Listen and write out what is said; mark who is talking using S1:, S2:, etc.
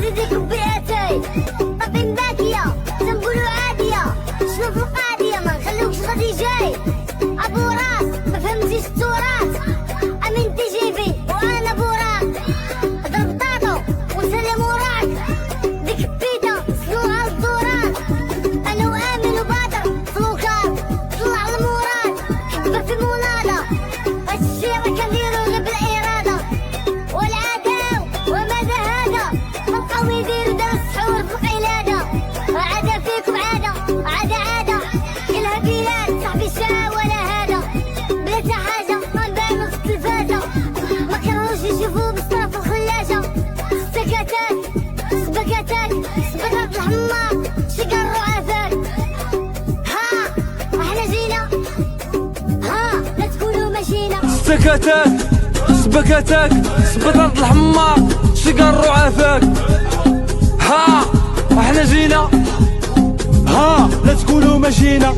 S1: زيدي كبياتي طبين باكية تنقولو عادية شنو في القضية ما نخلوكش غادي جاي ابو راس ما فهمتيش التراث امين تجيبي وانا بوراك ضرب طاطو وسلم وراك ديك بيتا صنوها الدوران انا وامن وبادر فلوكار طلع الموراد حبه في المناضة هادشي راه كنديرو غير بالاراده والعداو وماذا هذا بقاو يديرو دار السحور في القلاده عاده فيكم عاده كلها بلاد صاحبي شا ولا هذا بلا تا حاجه ما نبانو في التلفازه ما كرهوش يشوفو بصرا في الخلاجه سكتات سبكتات سبكات الحمار شقرو عافاك ها احنا جينا ها لا تقولوا مشينا
S2: سكتات سبكتك سبطت الحمار شقر عافاك ها احنا جينا ها لا تقولوا مشينا